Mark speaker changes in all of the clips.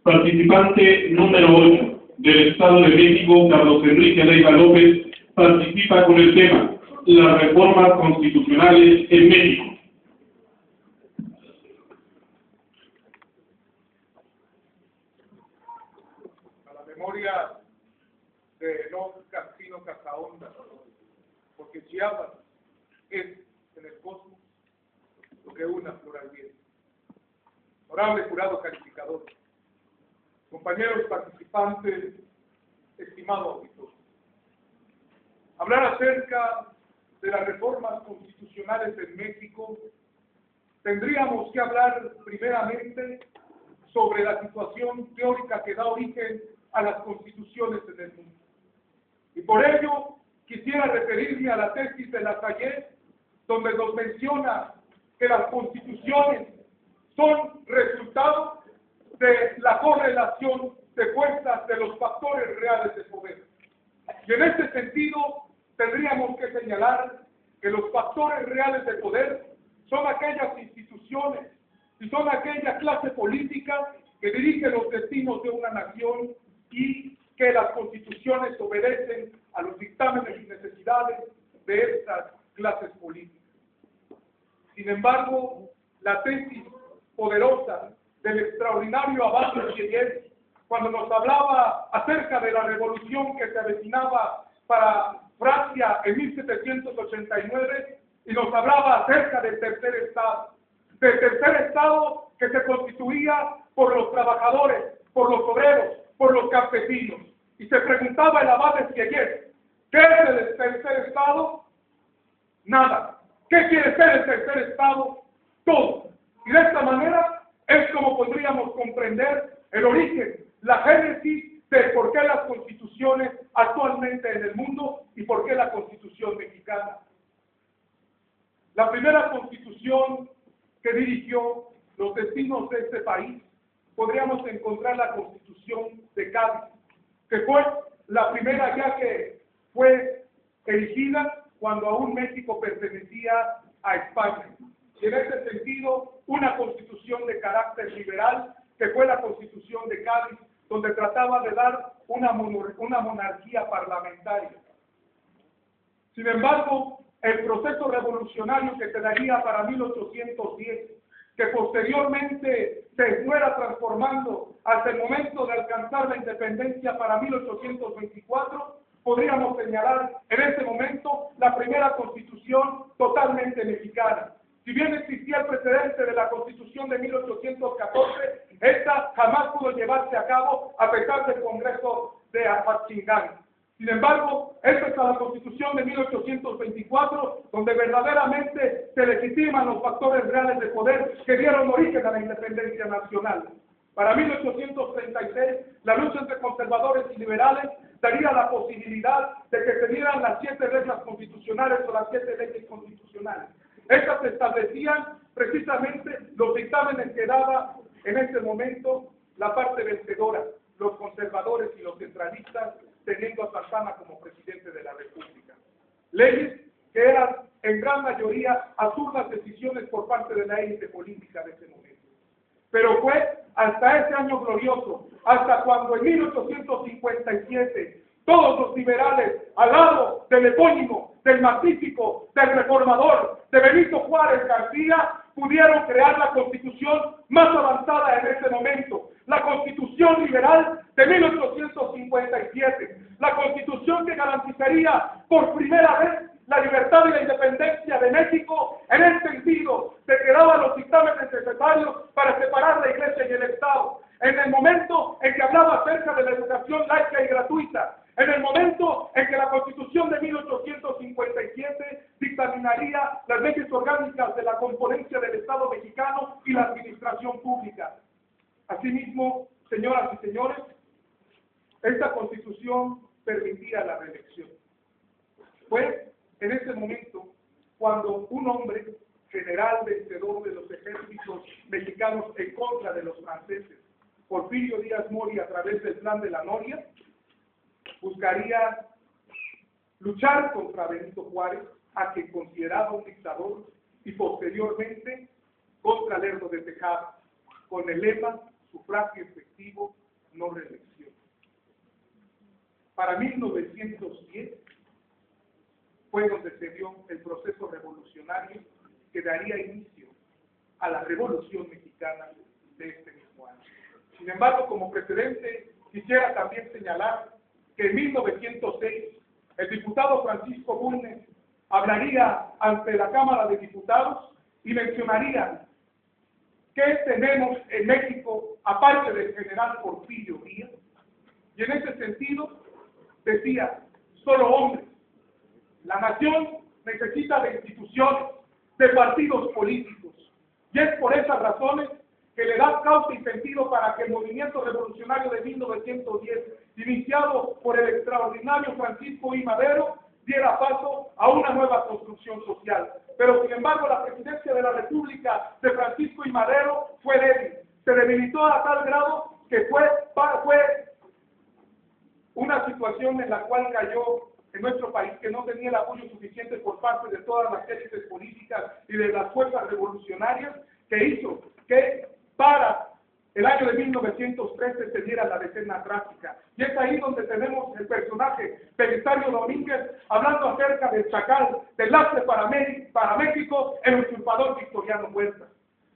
Speaker 1: Participante número 8 del Estado de México, Carlos Enrique Leiva López, participa con el tema las reformas constitucionales en México.
Speaker 2: A la memoria de don Cancino Casaonda, porque Chiapas es en el cosmos lo que una flor al viento. Honorable jurado calificador, compañeros participantes, estimado auditor, hablar acerca de las reformas constitucionales en México, tendríamos que hablar primeramente sobre la situación teórica que da origen a las constituciones en el mundo. Y por ello quisiera referirme a la tesis de Lassalle, donde nos menciona que las constituciones son resultado de la correlación de fuerzas de los factores reales de poder. Y en este sentido tendríamos que señalar que los factores reales de poder son aquellas instituciones y son aquella clase política que dirige los destinos de una nación y que las constituciones obedecen a los dictámenes y necesidades de estas clases políticas. Sin embargo, la tesis poderosa del extraordinario Abbé Sieyès, cuando nos hablaba acerca de la revolución que se avecinaba para Francia en 1789, y nos hablaba acerca del tercer estado que se constituía por los trabajadores, por los obreros, por los campesinos. Y se preguntaba el Abbé Sieyès, ¿qué es el tercer estado? Nada. ¿Qué quiere ser el tercer estado? Todo. Y de esta manera es como podríamos comprender el origen, la génesis de por qué las constituciones actualmente en el mundo y por qué la Constitución mexicana. La primera constitución que dirigió los destinos de este país, podríamos encontrar la Constitución de Cádiz, que fue la primera ya que fue erigida cuando aún México pertenecía a España. Y en este sentido, una constitución de carácter liberal, que fue la Constitución de Cádiz, donde trataba de dar una monarquía parlamentaria. Sin embargo, el proceso revolucionario que se daría para 1810, que posteriormente se fuera transformando hasta el momento de alcanzar la independencia para 1824, podríamos señalar en ese momento la primera constitución totalmente mexicana. Si bien existía el precedente de la Constitución de 1814, esta jamás pudo llevarse a cabo a pesar del Congreso de Apatzingán. Sin embargo, esta es la Constitución de 1824, donde verdaderamente se legitiman los factores reales de poder que dieron origen a la independencia nacional. Para 1836, la lucha entre conservadores y liberales daría la posibilidad de que se dieran las 7 reglas constitucionales o las 7 leyes constitucionales. Estas establecían precisamente los dictámenes que daba en ese momento la parte vencedora, los conservadores y los centralistas, teniendo a Santana como presidente de la República. Leyes que eran en gran mayoría absurdas decisiones por parte de la élite política de ese momento. Pero fue hasta ese año glorioso, hasta cuando en 1857 todos los liberales, al lado del epónimo, del magnífico, del reformador, de Benito Juárez García, pudieron crear la constitución más avanzada en ese momento, la Constitución Liberal de 1857, la constitución que garantizaría por primera vez la libertad y la independencia de México en el sentido de que daba los dictámenes necesarios para separar la Iglesia y el Estado, en el momento en que hablaba acerca de la educación laica y gratuita, en el momento en que la Constitución de 1857 dictaminaría las leyes orgánicas de la componencia del Estado mexicano y la administración pública. Asimismo, señoras y señores, esta Constitución permitía la reelección. Fue en ese momento cuando un hombre, general vencedor de los ejércitos mexicanos en contra de los franceses, Porfirio Díaz Mori, a través del Plan de la Noria, buscaría luchar contra Benito Juárez, a quien consideraba un dictador, y posteriormente contra Lerdo de Tejada, con el lema sufragio efectivo, no reelección. Para 1910 fue donde se dio el proceso revolucionario que daría inicio a la Revolución Mexicana de este mismo año. Sin embargo, como precedente, quisiera también señalar que en 1906 el diputado Francisco Bulnes hablaría ante la Cámara de Diputados y mencionaría que tenemos en México, aparte del general Porfirio Díaz, y en ese sentido decía, solo hombres. La nación necesita de instituciones, de partidos políticos, y es por esas razones que le da causa y sentido para que el movimiento revolucionario de 1910, iniciado por el extraordinario Francisco I. Madero, diera paso a una nueva construcción social. Pero, sin embargo, la presidencia de la República de Francisco I. Madero fue débil. Se debilitó a tal grado que fue una situación en la cual cayó en nuestro país, que no tenía el apoyo suficiente por parte de todas las élites políticas y de las fuerzas revolucionarias, que hizo que para el año de 1913 se diera la decena trágica. Y es ahí donde tenemos el personaje Belisario Domínguez hablando acerca del chacal, del lastre para México, el usurpador Victoriano Huerta.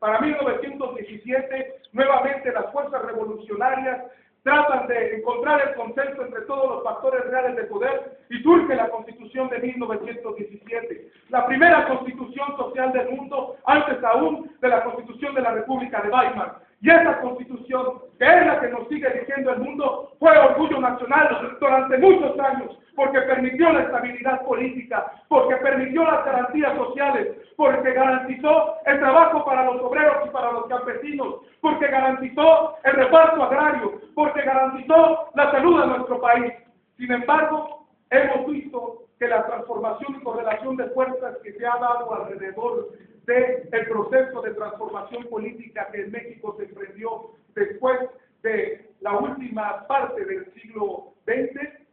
Speaker 2: Para 1917, nuevamente las fuerzas revolucionarias tratan de encontrar el consenso entre todos los factores reales de poder y surge la Constitución de 1917, la primera constitución social del mundo, antes aún de la Constitución de la República de Weimar. Y esa Constitución, que es la que nos sigue diciendo el mundo, fue orgullo nacional durante muchos años, porque permitió la estabilidad política, porque permitió las garantías sociales, porque garantizó el trabajo para los obreros y para los campesinos, porque garantizó el reparto agrario, porque garantizó la salud de nuestro país. Sin embargo, hemos visto que la transformación y correlación de fuerzas que se ha dado alrededor del proceso de transformación política que en México se emprendió después de la última parte del siglo XX,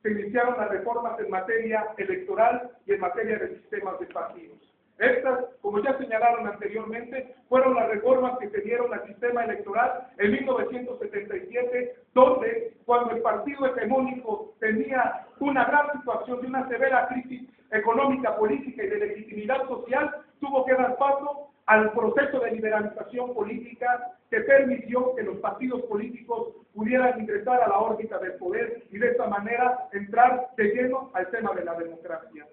Speaker 2: se iniciaron las reformas en materia electoral y en materia de sistemas de partidos. Estas, como ya señalaron anteriormente, fueron las reformas que se dieron al sistema electoral en 1977, donde cuando el partido hegemónico tenía una gran situación de una severa crisis económica, política y de legitimidad social, tuvo que dar paso al proceso de liberalización política que permitió que los partidos políticos pudieran ingresar a la órbita del poder y de esta manera entrar de lleno al tema de la democracia.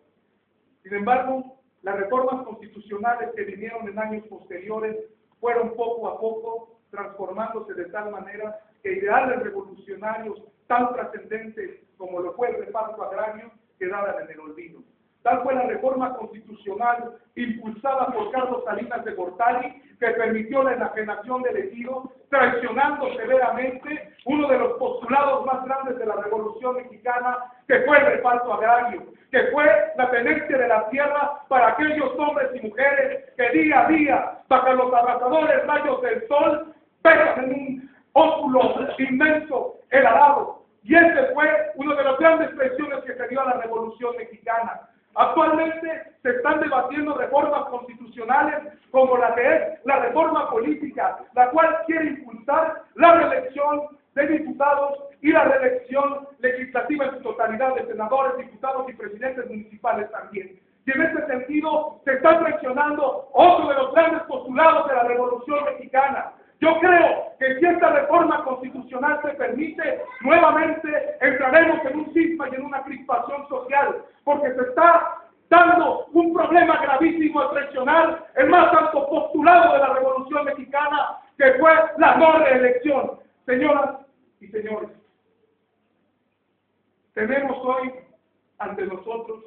Speaker 2: Sin embargo, las reformas constitucionales que vinieron en años posteriores fueron poco a poco transformándose de tal manera que ideales revolucionarios tan trascendentes como lo fue el reparto agrario quedaran en el olvido. Tal fue la reforma constitucional impulsada por Carlos Salinas de Gortari, que permitió la enajenación del ejido, traicionando severamente uno de los postulados más grandes de la Revolución Mexicana, que fue el reparto agrario, que fue la tenencia de la tierra para aquellos hombres y mujeres que día a día, bajo los abrasadores rayos del sol, pesan en un ósculo inmenso el arado. Y ese fue uno de los grandes presiones que se dio a la Revolución Mexicana. Actualmente se están debatiendo reformas constitucionales como la que es la reforma política, la cual quiere impulsar la reelección de diputados y la reelección legislativa en su totalidad de senadores, diputados y presidentes municipales también. Y en ese sentido se está presionando otro de los grandes postulados de la Revolución Mexicana. Yo creo que si esta reforma constitucional se permite, nuevamente entraremos en un cisma y en una crispación social, porque se está dando un problema gravísimo al presionar el más alto postulado de la Revolución Mexicana, que fue la no reelección. Señoras y señores, tenemos hoy ante nosotros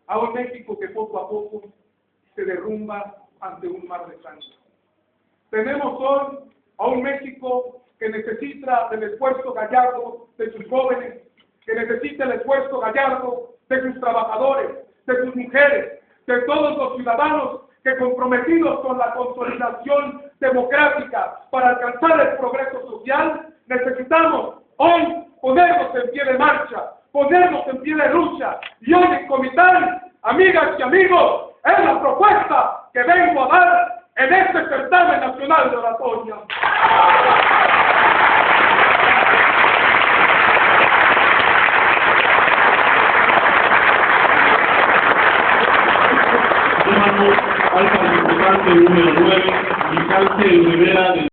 Speaker 2: a un México que poco a poco se derrumba ante un mar de sangre. Tenemos hoy a un México que necesita del esfuerzo gallardo de sus jóvenes, que necesita el esfuerzo gallardo de sus trabajadores, de sus mujeres, de todos los ciudadanos que comprometidos con la consolidación democrática para alcanzar el progreso social, necesitamos hoy ponernos en pie de marcha, ponernos en pie de lucha. Y hoy en Comitán, amigas y amigos, es la propuesta que vengo a dar en este certamen nacional de oratoria.
Speaker 1: Llamamos al participante número 9, Vicente Rivera.